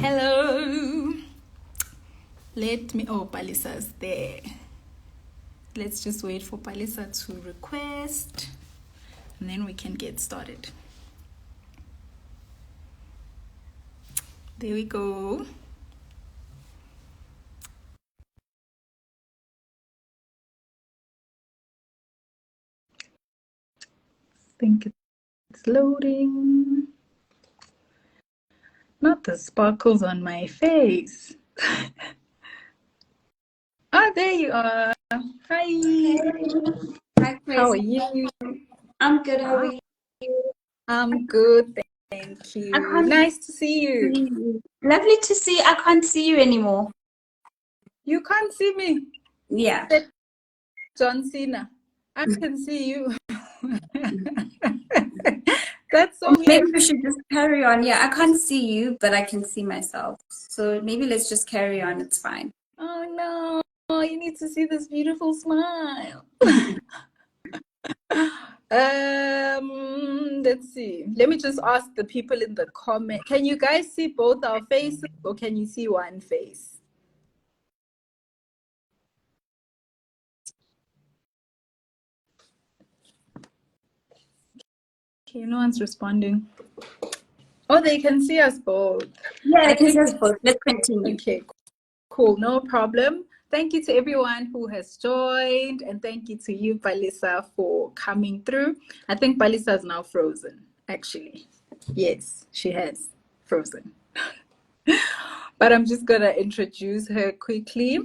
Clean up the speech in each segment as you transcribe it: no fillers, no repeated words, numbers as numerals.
Hello. Palisa's there. Let's just wait for Palesa to request and then we can get started. There we go. I think it's loading. Not the sparkles on my face. There you are. Hi. Hi, How are Palesa. you? I'm good. How are you? I'm good. Thank you. I can't Nice to see you. see you. Lovely to see you. I can't see you anymore. You can't see me. Yeah. John Cena. I can see you. That's so Maybe weird. we should just carry on. Yeah, I can't see you, but I can see myself. So maybe let's just carry on. It's fine. Oh no, you need to see this beautiful smile. Let's see. Let me just ask the people in the comment. Can you guys see both our faces or can you see one face? Okay, no one's responding. Oh, they can see us both. Yeah, I can see us both. Let's continue. Okay, cool. No problem. Thank you to everyone who has joined, and thank you to you, Palesa, for coming through. I think Palesa is now frozen, actually. Yes, she has frozen. But I'm just going to introduce her quickly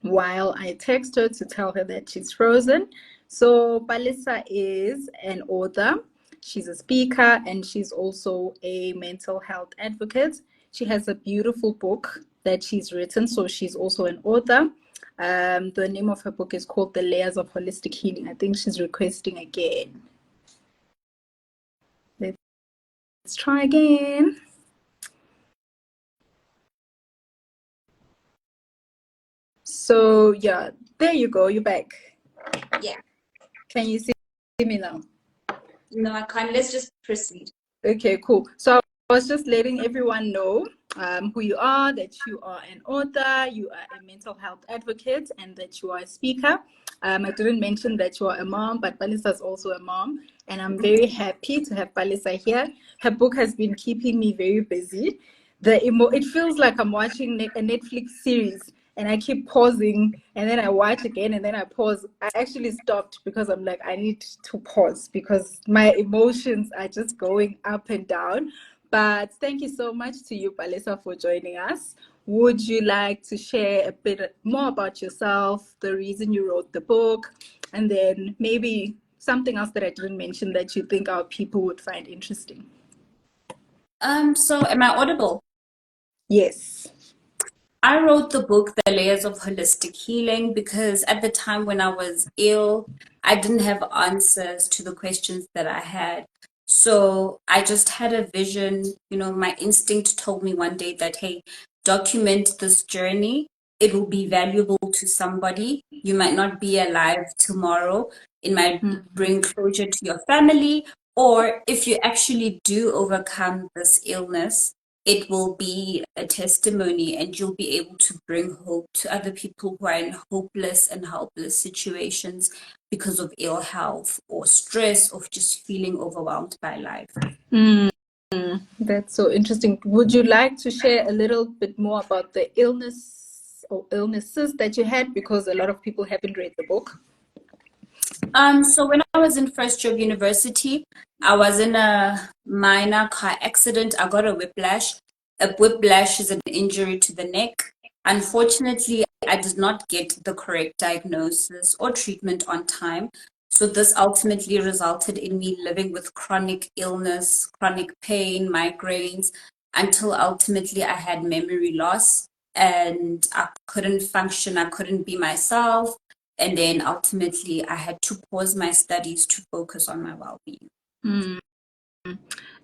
while I text her to tell her that she's frozen. So Palesa is an author. She's a speaker and she's also a mental health advocate. She has a beautiful book that she's written, so she's also an author. The name of her book is called The Layers of Holistic Healing. I think she's requesting again. Let's try again. So yeah, there you go. You're back. Yeah. Can you see me now? No, I can't. Let's just proceed. Okay, cool. So I was just letting everyone know who you are, that you are an author, you are a mental health advocate, and that you are a speaker. I didn't mention that you are a mom, but Palisa is also a mom, and I'm very happy to have Palisa here. Her book has been keeping me very busy. It feels like I'm watching a Netflix series, and I keep pausing, and then I watch again, and then I pause. I actually stopped because I'm like, I need to pause because my emotions are just going up and down. But thank you so much to you, Palesa, for joining us. Would you like to share a bit more about yourself, the reason you wrote the book, and then maybe something else that I didn't mention that you think our people would find interesting? So am I audible? Yes. I wrote the book, The Layers of Holistic Healing, because at the time when I was ill, I didn't have answers to the questions that I had. So I just had a vision, my instinct told me one day that, hey, document this journey. It will be valuable to somebody. You might not be alive tomorrow. It might bring closure to your family. Or if you actually do overcome this illness, it will be a testimony and you'll be able to bring hope to other people who are in hopeless and helpless situations because of ill health or stress or just feeling overwhelmed by life. That's so interesting. Would you like to share a little bit more about the illness or illnesses that you had? Because a lot of people haven't read the book. So when I was in first year of university, I was in a minor car accident. I got a whiplash. A whiplash is an injury to the neck. Unfortunately, I did not get the correct diagnosis or treatment on time. So this ultimately resulted in me living with chronic illness, chronic pain, migraines, until ultimately I had memory loss and I couldn't function. I couldn't be myself. And then ultimately, I had to pause my studies to focus on my well-being.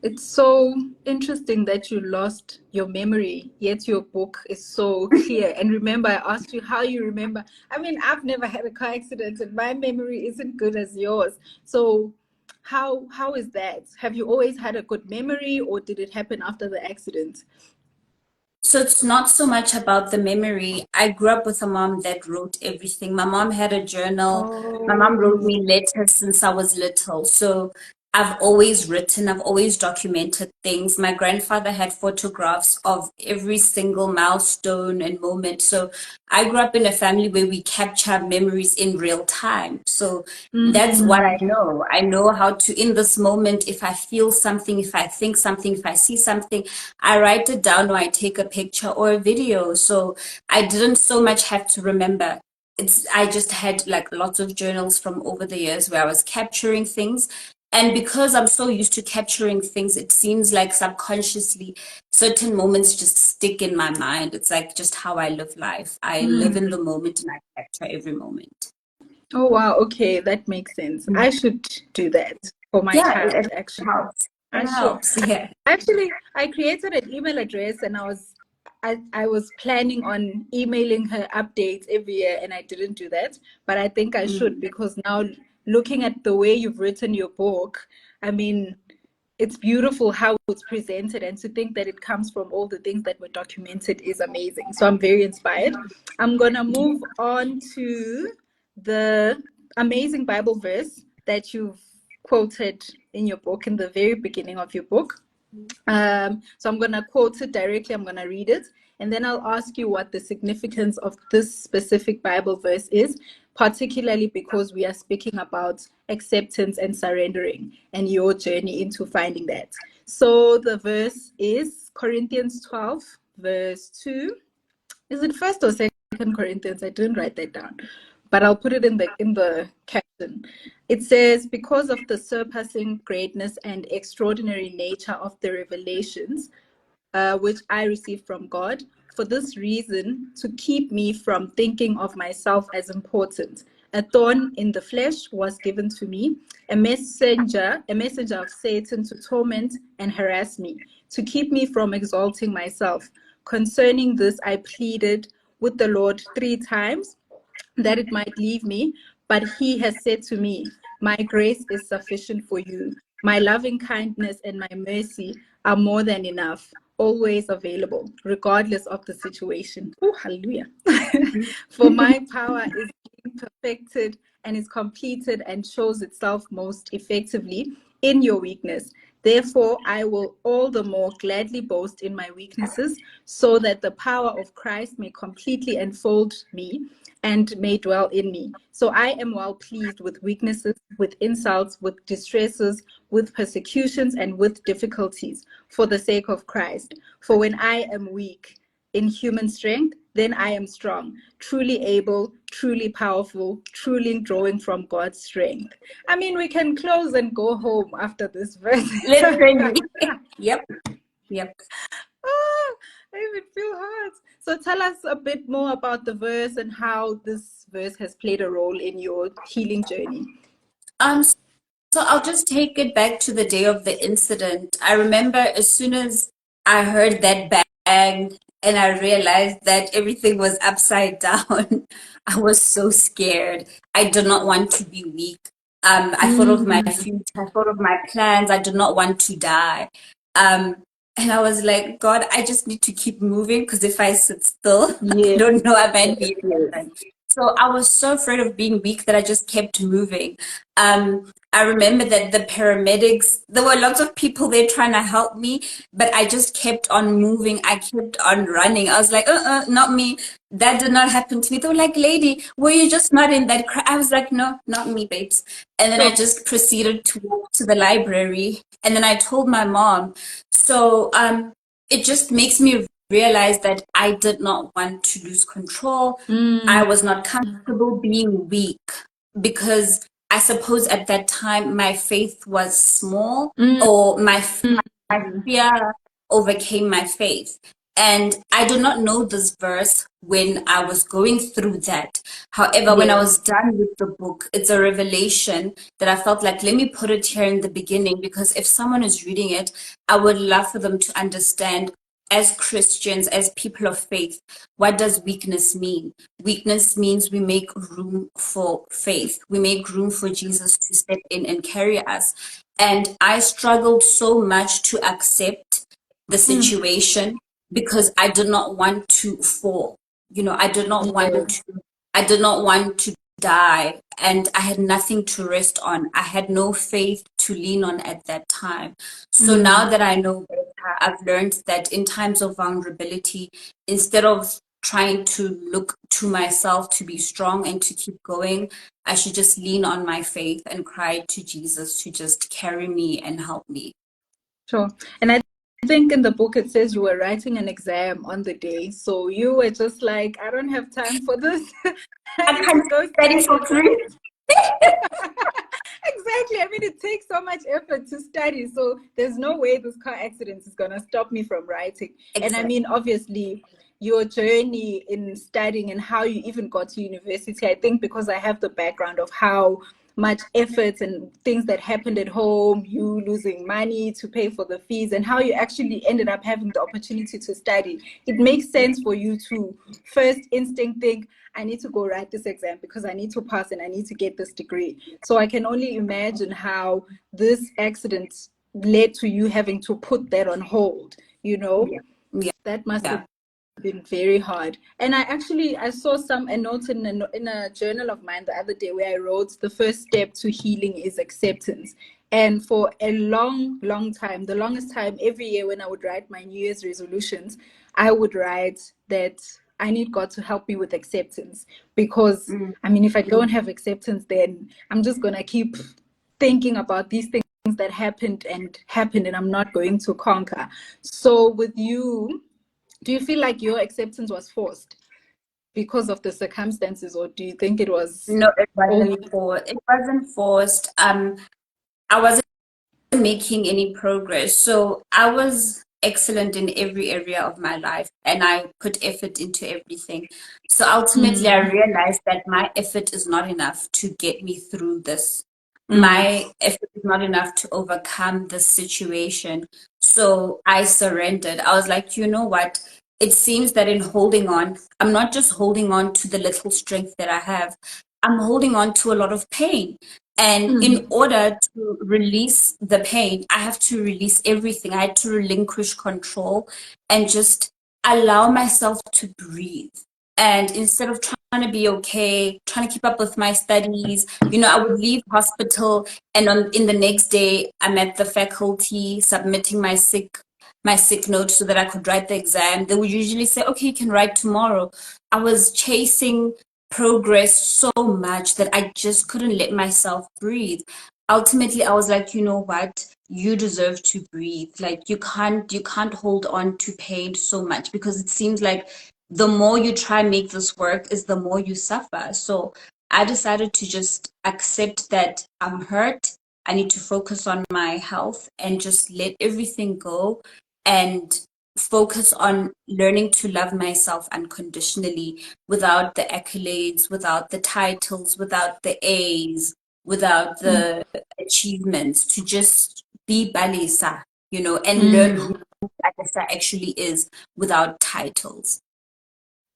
It's so interesting that you lost your memory, yet your book is so clear. And remember, I asked you how you remember. I mean, I've never had a car accident and my memory isn't good as yours. So how is that? Have you always had a good memory or did it happen after the accident? So it's not so much about the memory. I grew up with a mom that wrote everything. My mom had a journal. My mom wrote Oh. me letters since I was little. So I've always written, I've always documented things. My grandfather had photographs of every single milestone and moment. So I grew up in a family where we capture memories in real time. So that's what I know. I know how to, in this moment, if I feel something, if I think something, if I see something, I write it down or I take a picture or a video. So I didn't so much have to remember. I just had like lots of journals from over the years where I was capturing things. And because I'm so used to capturing things, it seems like subconsciously certain moments just stick in my mind. It's like just how I live life. I live in the moment and I capture every moment. Oh wow, okay, that makes sense. I should do that for my Yeah, child, it actually. helps. I It should. helps. Yeah. Actually, I created an email address and I was planning on emailing her updates every year and I didn't do that. But I think I should, because now looking at the way you've written your book, I mean, it's beautiful how it's presented, and to think that it comes from all the things that were documented is amazing. So I'm very inspired. I'm gonna move on to the amazing Bible verse that you've quoted in your book, in the very beginning of your book. So I'm going to quote it directly. I'm going to read it. And then I'll ask you what the significance of this specific Bible verse is, particularly because we are speaking about acceptance and surrendering and your journey into finding that. So the verse is Corinthians 12, verse 2. Is it first or second Corinthians? I didn't write that down, but I'll put it in the caption. It says, because of the surpassing greatness and extraordinary nature of the revelations, which I received from God, for this reason, to keep me from thinking of myself as important, a thorn in the flesh was given to me, a messenger of Satan to torment and harass me, to keep me from exalting myself. Concerning this, I pleaded with the Lord 3 times that it might leave me, but he has said to me, my grace is sufficient for you. My loving kindness and my mercy are more than enough, always available, regardless of the situation. Oh, hallelujah. For my power is being perfected and is completed and shows itself most effectively in your weakness. Therefore, I will all the more gladly boast in my weaknesses, so that the power of Christ may completely enfold me and may dwell in me. So I am well pleased with weaknesses, with insults, with distresses, with persecutions, and with difficulties for the sake of Christ. For when I am weak in human strength, then I am strong, truly able, truly powerful, truly drawing from God's strength. I mean, we can close and go home after this verse. Literally. Yep. Yep. Ah, I even feel hurt. So tell us a bit more about the verse and how this verse has played a role in your healing journey. Um, so I'll just take it back to the day of the incident. I remember as soon as I heard that bang and I realized that everything was upside down, I was so scared. I did not want to be weak. I thought of my future, I thought of my plans. I did not want to die. Um, and I was like, God, I just need to keep moving because if I sit still, I Yes, don't know, I might be yes. so I was so afraid of being weak that I just kept moving. I remember that the paramedics, there were lots of people there trying to help me, but I just kept on moving. I kept on running. I was like, not me. That did not happen to me. They were like, lady, were you just not in that crowd? I was like, no, not me, babes. And then I just proceeded to walk to the library. And then I told my mom. So it just makes me realize that I did not want to lose control. I was not comfortable being weak because I suppose at that time my faith was small, or my fear overcame my faith. And I did not know this verse when I was going through that. However, when I Yes. was done with the book, it's a revelation that I felt like, let me put it here in the beginning, because if someone is reading it, I would love for them to understand, as Christians, as people of faith, what does weakness mean? Weakness means we make room for faith. We make room for Jesus to step in and carry us. And I struggled so much to accept the situation. because I did not want to fall. Yeah. I did not want to die, and I had nothing to rest on. I had no faith to lean on at that time. So now Mm. that I know better, I've learned that in times of vulnerability, instead of trying to look to myself to be strong and to keep going, I should just lean on my faith and cry to Jesus to just carry me and help me. Sure. And I think in the book it says you were writing an exam on the day. So you were just like, I don't have time for this. I I need can't to go study study for and free. write. Exactly. I mean, it takes so much effort to study. So there's no way this car accident is going to stop me from writing. And I Exactly. mean, obviously, your journey in studying and how you even got to university, I think because I have the background of how much effort and things that happened at home, you losing money to pay for the fees, and how you actually ended up having the opportunity to study. It makes sense for you to first instinct think, I need to go write this exam because I need to pass and I need to get this degree. So I can only imagine how this accident led to you having to put that on hold, you know? Yeah. Yeah. That must have Yeah. been very hard. And I saw a note in a journal of mine the other day where I wrote the first step to healing is acceptance. And for a long time, the longest time, every year when I would write my New Year's resolutions, I would write that I need God to help me with acceptance. Because Mm. I mean, if I don't have acceptance, then I'm just gonna keep thinking about these things that happened and I'm not going to conquer. So with you, do you feel like your acceptance was forced because of the circumstances, or do you think it was No, it always? wasn't forced. It wasn't forced. I wasn't making any progress. So I was excellent in every area of my life and I put effort into everything. So ultimately, I Mm, realized that my effort is not enough to get me through this. mm, My effort is not enough to overcome this situation. So I surrendered. I was like, you know what? It seems that in holding on, I'm not just holding on to the little strength that I have, I'm holding on to a lot of pain. And in mm, order to release the pain, I have to release everything. I had to relinquish control and just allow myself to breathe. And instead of trying to be okay, trying to keep up with my studies, I would leave hospital and in the next day, I'm at the faculty submitting my sick note so that I could write the exam. They would usually say, okay, you can write tomorrow. I was chasing progress so much that I just couldn't let myself breathe. Ultimately, I was like, you know what? You deserve to breathe. Like you can't hold on to pain so much because it seems like the more you try and make this work is the more you suffer. So I decided to just accept that I'm hurt. I need to focus on my health and just let everything go and focus on learning to love myself unconditionally without the accolades, without the titles, without the A's, without mm, the achievements, to just be Palesa, and learn mm. who Palesa actually is without titles.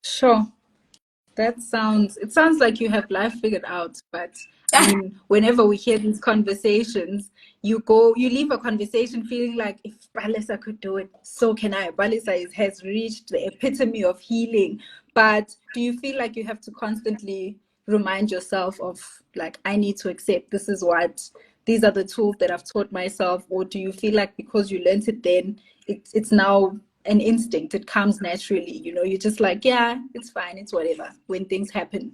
Sure. It sounds like you have life figured out, but I mean, whenever we hear these conversations, you leave a conversation feeling like if Palesa could do it, so can I. Has reached the epitome of healing. But do you feel like you have to constantly remind yourself of like, I need to accept these are the tools that I've taught myself, or do you feel like because you learned it then, it's now an instinct. It comes naturally. You're just like, yeah, it's fine. It's whatever when things happen.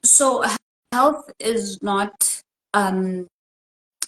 So health is not um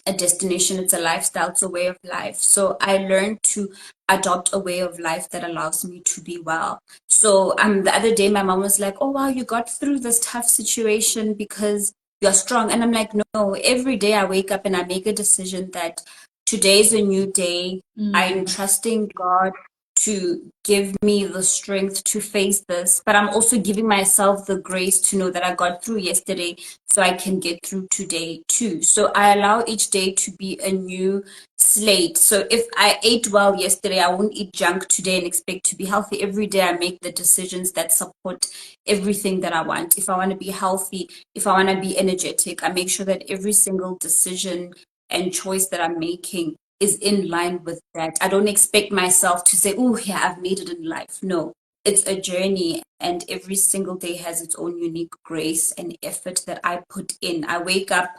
a destination, it's a lifestyle, it's a way of life. So I learned to adopt a way of life that allows me to be well. So the other day my mom was like, oh wow, you got through this tough situation because you're strong. And I'm like, no, every day I wake up and I make a decision that today's a new day. I'm Mm, trusting God to give me the strength to face this, but I'm also giving myself the grace to know that I got through yesterday so I can get through today too. So I allow each day to be a new slate. So if I ate well yesterday, I won't eat junk today and expect to be healthy. Every day I make the decisions that support everything that I want. If I want to be healthy, if I want to be energetic, I make sure that every single decision and choice that I'm making is in line with that. I don't expect myself to say, oh, yeah, I've made it in life. No, it's a journey, and every single day has its own unique grace and effort that I put in. I wake up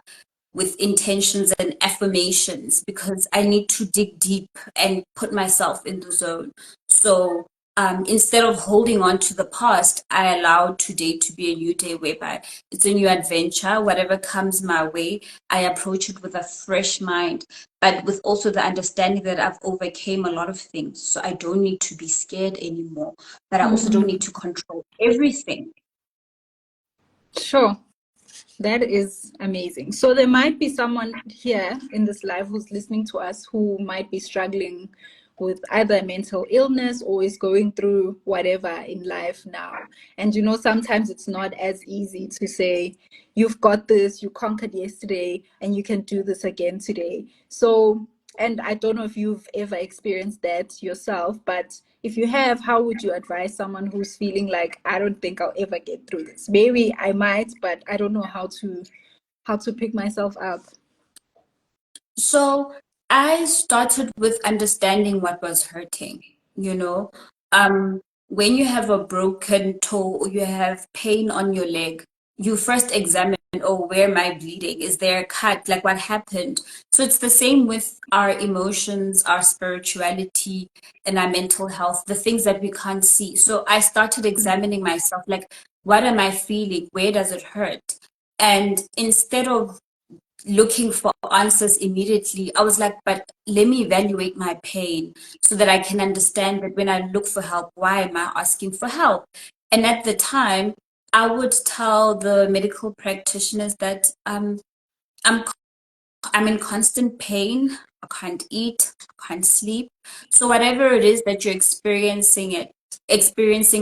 with intentions and affirmations because I need to dig deep and put myself in the zone. So instead of holding on to the past, I allow today to be a new day whereby it's a new adventure. Whatever comes my way, I approach it with a fresh mind, but with also the understanding that I've overcame a lot of things. So I don't need to be scared anymore, but I also don't need to control everything. Sure. That is amazing. So there might be someone here in this live who's listening to us who might be struggling with either mental illness or is going through whatever in life now. And you know, sometimes it's not as easy to say, you've got this, you conquered yesterday, and you can do this again today. So, and I don't know if you've ever experienced that yourself, but if you have, how would you advise someone who's feeling like, I don't think I'll ever get through this? Maybe I might, but I don't know how to pick myself up. So I started with understanding what was hurting, you know. When you have a broken toe or you have pain on your leg, you first examine, oh, where am I bleeding? Is there a cut? Like what happened? So it's the same with our emotions, our spirituality, and our mental health, the things that we can't see. So I started examining myself, like, what am I feeling? Where does it hurt? And instead of looking for answers immediately, I was like, but let me evaluate my pain so that I can understand that when I look for help, why am I asking for help? And at the time, I would tell the medical practitioners that I'm I'm in constant pain. I can't eat, I can't sleep. So whatever it is that you're experiencing,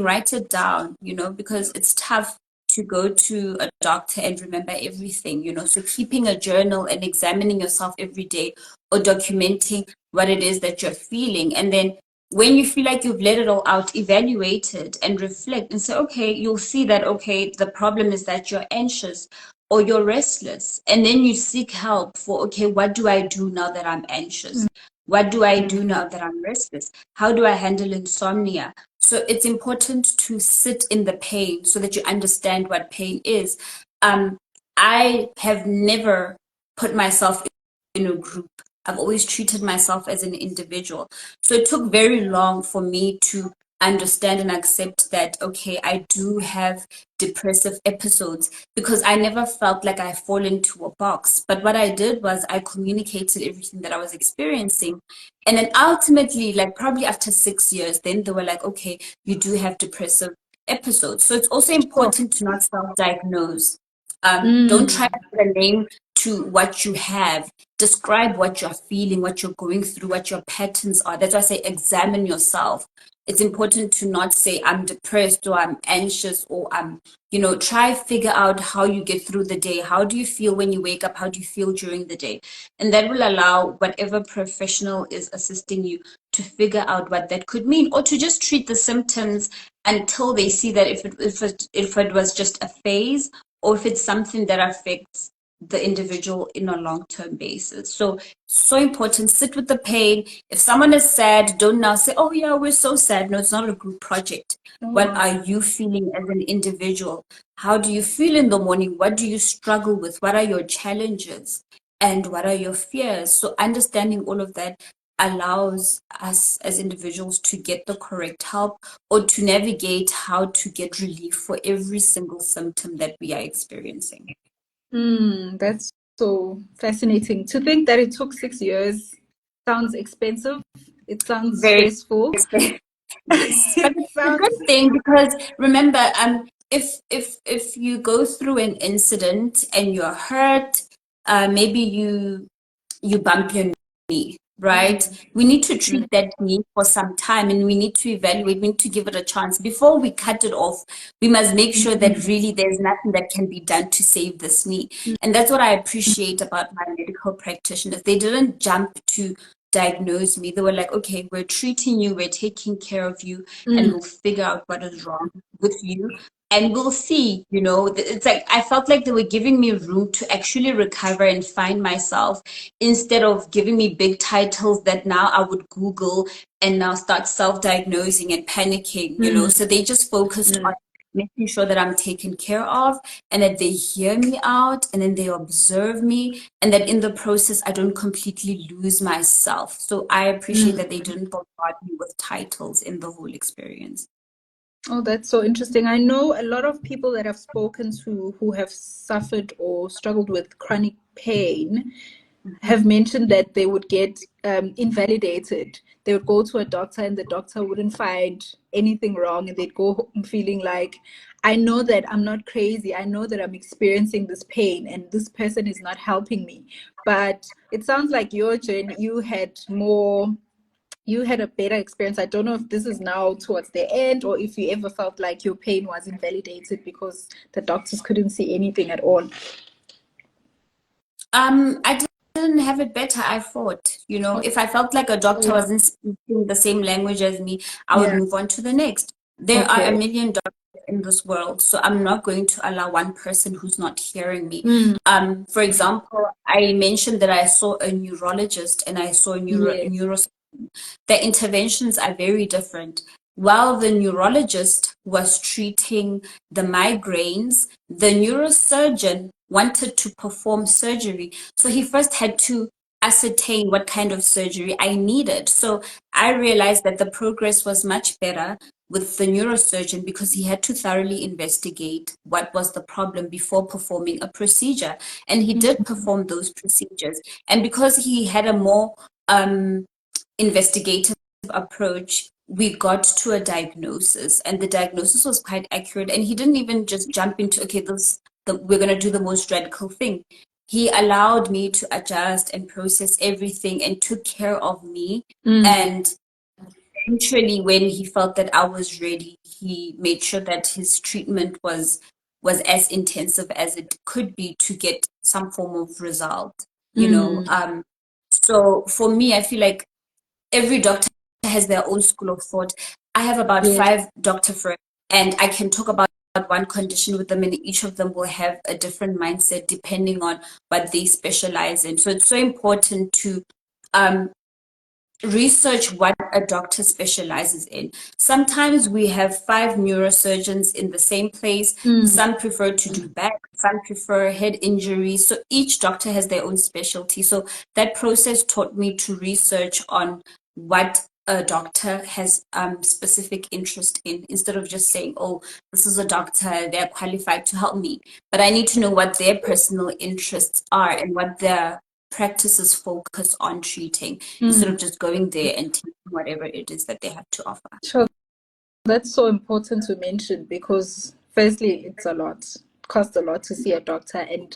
write it down, you know, because it's tough to go to a doctor and remember everything, you know. So keeping a journal and examining yourself every day or documenting what it is that you're feeling. And then when you feel like you've let it all out, evaluate it and reflect and say, okay, you'll see that, okay, the problem is that you're anxious or you're restless. And then you seek help for, okay, what do I do now that I'm anxious? What do I do now that I'm restless? How do I handle insomnia? So it's important to sit in the pain so that you understand what pain is. I have never put myself in a group. I've always treated myself as an individual. So it took very long for me to understand and accept that, okay, I do have depressive episodes because I never felt like I fall into a box. But what I did was I communicated everything that I was experiencing. And then ultimately, like probably after 6 years, then they were like, okay, you do have depressive episodes. So it's also important to not self-diagnose. Don't try to put a name to what you have. Describe what you're feeling, what you're going through, what your patterns are. That's why I say examine yourself. It's important to not say I'm depressed or I'm anxious or I'm, you know, try figure out how you get through the day. How do you feel when you wake up? How do you feel during the day? And that will allow whatever professional is assisting you to figure out what that could mean, or to just treat the symptoms until they see that if it was just a phase or if it's something that affects the individual in a long-term basis. So important. Sit with the pain. If someone is sad, don't now say, oh yeah, we're so sad. No, it's not a group project. What are you feeling as an individual? How do you feel in the morning? What do you struggle with? What are your challenges? And what are your fears? So understanding all of that allows us as individuals to get the correct help or to navigate how to get relief for every single symptom that we are experiencing. That's so fascinating. To think that it took 6 years sounds expensive. It sounds Very stressful. expensive. Yes, but It it's a sounds good thing because remember, if you go through an incident and you're hurt, maybe you bump your knee, right? We need to treat that knee for some time and we need to evaluate, we need to give it a chance. Before we cut it off, we must make sure that really there's nothing that can be done to save this knee. And that's what I appreciate about my medical practitioners. They didn't jump to diagnose me. They were like, okay, we're treating you, we're taking care of you, and we'll figure out what is wrong with you. and we'll see, it's like I felt like they were giving me room to actually recover and find myself instead of giving me big titles that now I would Google and now start self-diagnosing and panicking. So they just focused on making sure that I'm taken care of and that they hear me out and then they observe me and that in the process I don't completely lose myself. So I appreciate that they didn't bombard me with titles in the whole experience. Oh, that's so interesting. I know a lot of people that I've spoken to who have suffered or struggled with chronic pain have mentioned that they would get invalidated. They would go to a doctor and the doctor wouldn't find anything wrong, and they'd go home feeling like, I know that I'm not crazy. I know that I'm experiencing this pain and this person is not helping me. But it sounds like your journey, you had a better experience. I don't know if this is now towards the end or if you ever felt like your pain was invalidated because the doctors couldn't see anything at all. I didn't have it better, I thought. If I felt like a doctor wasn't speaking the same language as me, I would move on to the next. There are a million doctors in this world, so I'm not going to allow one person who's not hearing me. For example, I mentioned that I saw a neurologist and I saw a neurosurgeon. The interventions are very different. While the neurologist was treating the migraines, the neurosurgeon wanted to perform surgery. So he first had to ascertain what kind of surgery I needed. So I realized that the progress was much better with the neurosurgeon because he had to thoroughly investigate what was the problem before performing a procedure. And he did perform those procedures. And because he had a more investigative approach, we got to a diagnosis, and the diagnosis was quite accurate. And he didn't even just jump into, okay, we're going to do the most radical thing. He allowed me to adjust and process everything and took care of me. And eventually, when he felt that I was ready, he made sure that his treatment was as intensive as it could be to get some form of result. So for me, I feel like every doctor has their own school of thought. I have about 5 doctor friends, and I can talk about one condition with them, and each of them will have a different mindset depending on what they specialize in. So it's so important to research what a doctor specializes in. Sometimes we have 5 neurosurgeons in the same place. Some prefer to do back, some prefer head injury. So each doctor has their own specialty. So that process taught me to research on what a doctor has specific interest in, instead of just saying, oh, this is a doctor, they're qualified to help me. But I need to know what their personal interests are and what their practices focus on treating instead of just going there and taking whatever it is that they have to offer. Sure. That's so important to mention because firstly, it's a lot, costs a lot to see a doctor, and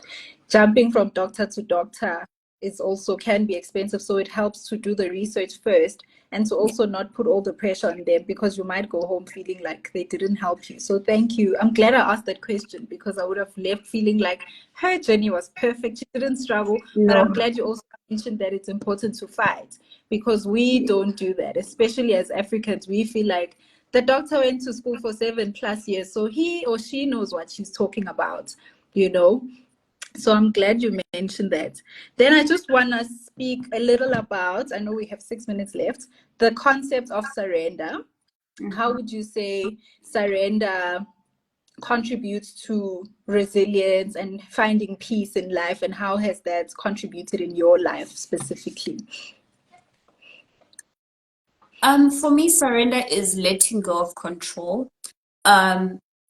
jumping from doctor to doctor is also can be expensive. So it helps to do the research first and to also not put all the pressure on them, because you might go home feeling like they didn't help you. So thank you. I'm glad I asked that question because I would have left feeling like her journey was perfect. She didn't struggle. But I'm glad you also mentioned that it's important to fight, because we don't do that, especially as Africans. We feel like the doctor went to school for 7+ years, so he or she knows what she's talking about. So I'm glad you mentioned that. Then I just want to speak a little about, I know we have 6 minutes left, the concept of surrender. How would you say surrender contributes to resilience and finding peace in life, and how has that contributed in your life specifically? For me, surrender is letting go of control.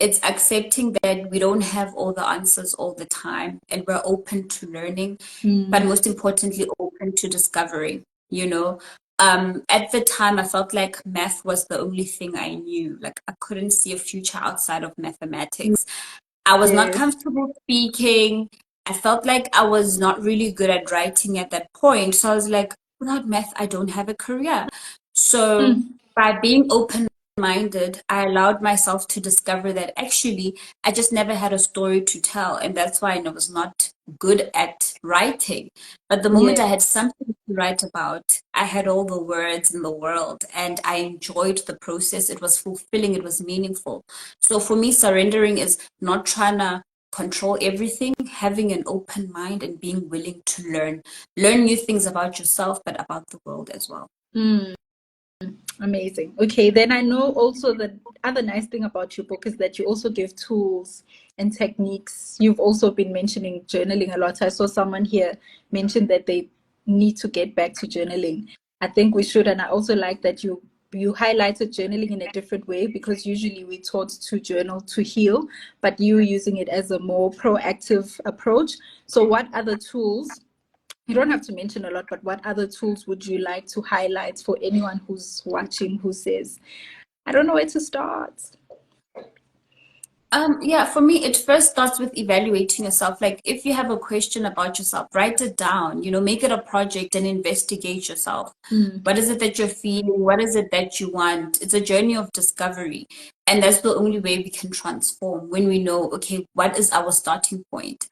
It's accepting that we don't have all the answers all the time, and we're open to learning, but most importantly, open to discovery. At the time, I felt like math was the only thing I knew. Like I couldn't see a future outside of mathematics. I was not comfortable speaking. I felt like I was not really good at writing at that point. So I was like, without math, I don't have a career. So by being open-minded, I allowed myself to discover that actually I just never had a story to tell. And that's why I was not good at writing. But the moment I had something to write about, I had all the words in the world and I enjoyed the process. It was fulfilling, it was meaningful. So for me, surrendering is not trying to control everything, having an open mind and being willing to learn new things about yourself, but about the world as well. Mm. Amazing. Okay, then I know also the other nice thing about your book is that you also give tools and techniques. You've also been mentioning journaling a lot. I saw someone here mention that they need to get back to journaling. I think we should, and I also like that you highlighted journaling in a different way, because usually we're taught to journal to heal, but you using it as a more proactive approach. So what other tools, you don't have to mention a lot, but what other tools would you like to highlight for anyone who's watching who says, I don't know where to start? Yeah, for me, it first starts with evaluating yourself. Like, if you have a question about yourself, write it down, make it a project and investigate yourself. What is it that you're feeling? What is it that you want? It's a journey of discovery. And that's the only way we can transform, when we know, okay, what is our starting point?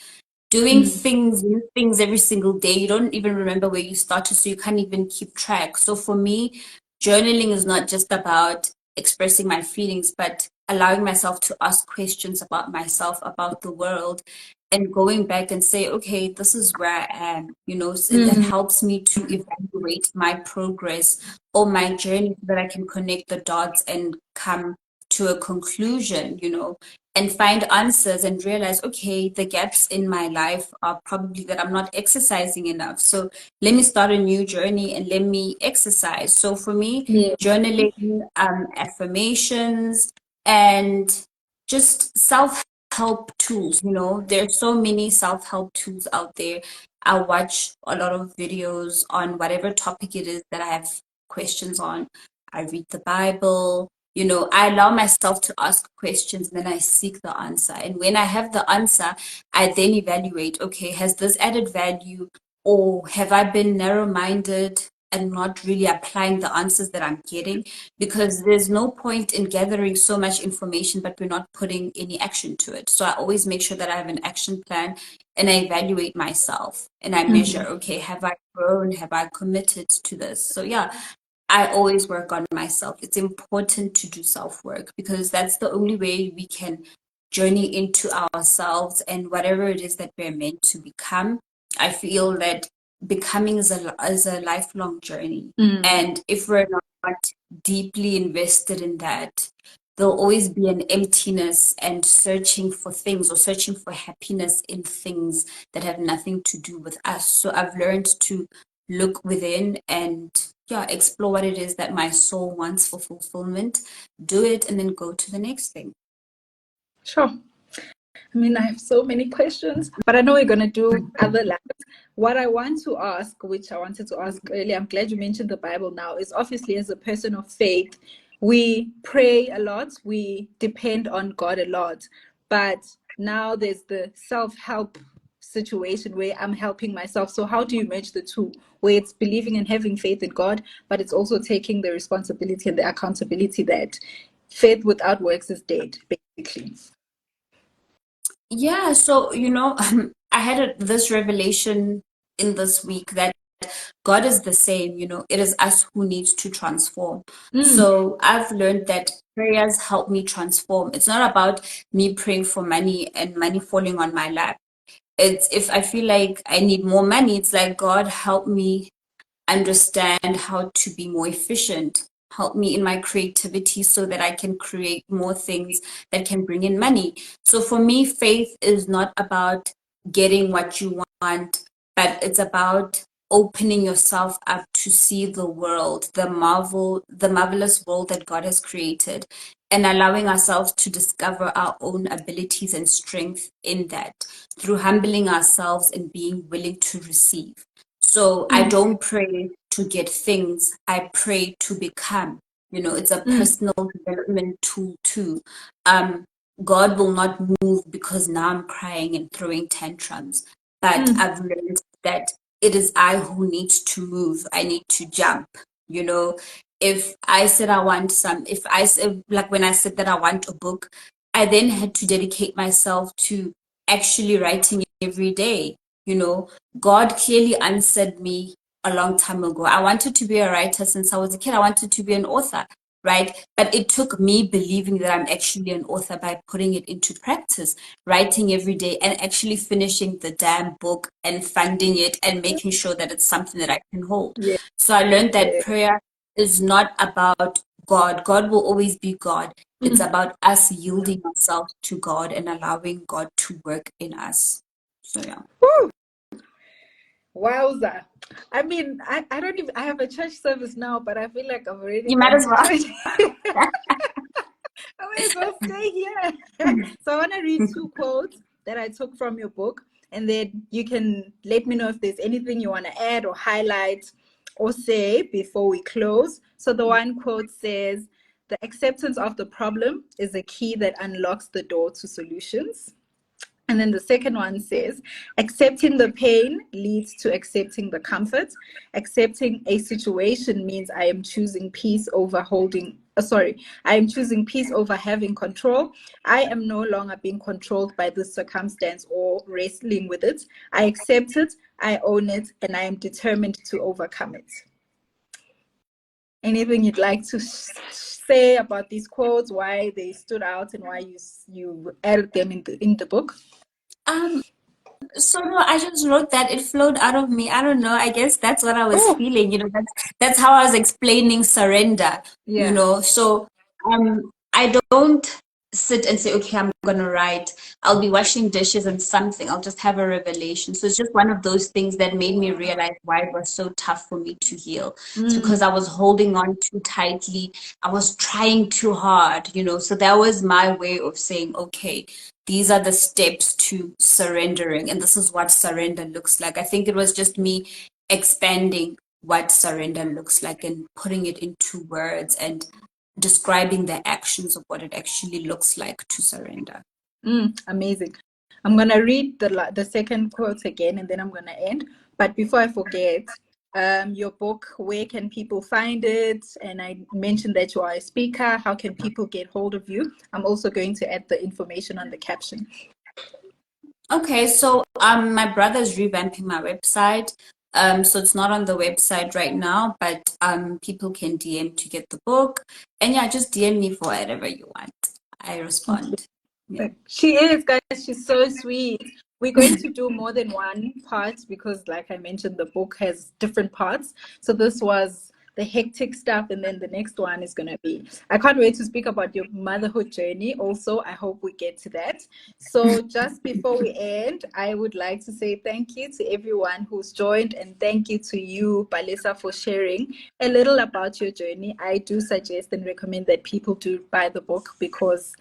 Doing new things every single day, you don't even remember where you started, so you can't even keep track. So for me, journaling is not just about expressing my feelings, but allowing myself to ask questions about myself, about the world, and going back and say, okay, this is where I am. So that helps me to evaluate my progress or my journey, so that I can connect the dots and come to a conclusion, and find answers and realize, okay, the gaps in my life are probably that I'm not exercising enough. So let me start a new journey and let me exercise. So for me, journaling, affirmations, and just self-help tools. There's so many self-help tools out there. I watch a lot of videos on whatever topic it is that I have questions on. I read the Bible. I allow myself to ask questions, and then I seek the answer. And when I have the answer, I then evaluate, okay, has this added value, or have I been narrow-minded and not really applying the answers that I'm getting? Because there's no point in gathering so much information, but we're not putting any action to it. So I always make sure that I have an action plan, and I evaluate myself and I measure, okay, have I grown? Have I committed to this? So yeah, I always work on myself. It's important to do self-work, because that's the only way we can journey into ourselves and whatever it is that we're meant to become. I feel that becoming is a lifelong journey. And if we're not deeply invested in that, there'll always be an emptiness and searching for things, or searching for happiness in things that have nothing to do with us. So I've learned to look within and explore what it is that my soul wants for fulfillment, do it, and then go to the next thing. Sure. I mean, I have so many questions, but I know we're going to do other labs. What I want to ask, which I wanted to ask earlier, I'm glad you mentioned the Bible now, is obviously as a person of faith, we pray a lot, we depend on God a lot, but now there's the self-help situation where I'm helping myself. So how do you merge the two, where it's believing and having faith in God, but it's also taking the responsibility and the accountability that faith without works is dead, basically? Yeah, so I had this revelation in this week that God is the same. It is us who needs to transform. So I've learned that prayers help me transform. It's not about me praying for money and money falling on my lap. It's, if I feel like I need more money, it's like, God, help me understand how to be more efficient. Help me in my creativity so that I can create more things that can bring in money. So for me, faith is not about getting what you want, but it's about opening yourself up to see the world, the marvelous world that God has created, and allowing ourselves to discover our own abilities and strength in that, through humbling ourselves and being willing to receive. So I don't pray to get things, I pray to become. It's a personal development tool too. God will not move because now I'm crying and throwing tantrums. But I've learned that it is I who needs to move. I need to jump. If I said I want if I said, like when I said that I want a book, I then had to dedicate myself to actually writing every day. God clearly answered me a long time ago. I wanted to be a writer since I was a kid. I wanted to be an author, right? But it took me believing that I'm actually an author by putting it into practice, writing every day and actually finishing the damn book and funding it and making sure that it's something that I can hold. Yeah. So I learned that prayer is not about God. God will always be God. It's about us yielding ourselves to God and allowing God to work in us. So yeah. Woo! Wowza. I mean, I don't even, I have a church service now, but I feel like I've already You might gone as to well. church. I may as well stay here. So I want to read 2 quotes that I took from your book, and then you can let me know if there's anything you want to add or highlight or say before we close. So the one quote says, "The acceptance of the problem is a key that unlocks the door to solutions." And then the second one says, "Accepting the pain leads to accepting the comfort. Accepting a situation means I am choosing peace over I am choosing peace over having control. I am no longer being controlled by this circumstance or wrestling with it. I accept it, I own it, and I am determined to overcome it." Anything you'd like to say about these quotes, why they stood out, and why you added them in the book? So no, I just wrote that it flowed out of me. I don't know. I guess that's what I was Oh, feeling. That's how I was explaining surrender. yeah. So I don't sit and say, okay, I'm gonna write. I'll be washing dishes and something. I'll just have a revelation. So it's just one of those things that made me realize why it was so tough for me to heal. It's because I was holding on too tightly. I was trying too hard. So that was my way of saying, okay, these are the steps to surrendering, and this is what surrender looks like. I think it was just me expanding what surrender looks like and putting it into words and describing the actions of what it actually looks like to surrender. Amazing. I'm going to read the second quote again, and then I'm going to end. But before I forget, your book, where can people find it? And I mentioned that you are a speaker. How can people get hold of you? I'm also going to add the information on the caption. Okay, so my brother's revamping my website. So it's not on the website right now, but people can DM to get the book. And yeah, just DM me for whatever you want. I respond. Yeah. She is, guys. She's so sweet. We're going to do more than one part because, like I mentioned, the book has different parts. So this was the hectic stuff, and then the next one is going to be, I can't wait to speak about your motherhood journey. Also, I hope we get to that. So just before we end, I would like to say thank you to everyone who's joined, and thank you to you, Palesa, for sharing a little about your journey. I do suggest and recommend that people do buy the book because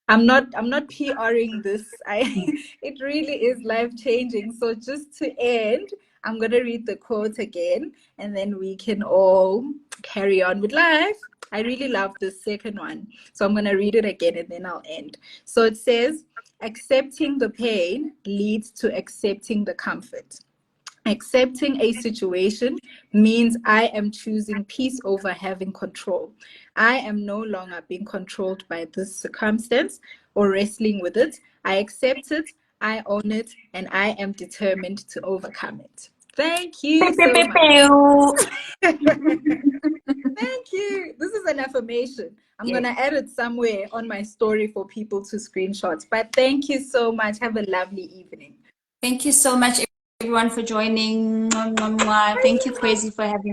I'm not PRing this. It really is life changing. So just to end, I'm gonna read the quote again, and then we can all carry on with life. I really love the second one. So I'm gonna read it again and then I'll end. So it says, "Accepting the pain leads to accepting the comfort. Accepting a situation means I am choosing peace over having control. I am no longer being controlled by this circumstance or wrestling with it. I accept it, I own it, and I am determined to overcome it." Thank you so much. Thank you. This is an affirmation. I'm Yes. going to add it somewhere on my story for people to screenshot. But thank you so much. Have a lovely evening. Thank you so much, everyone, for joining. Mwah, mwah, mwah. Thank you, Crazy, for having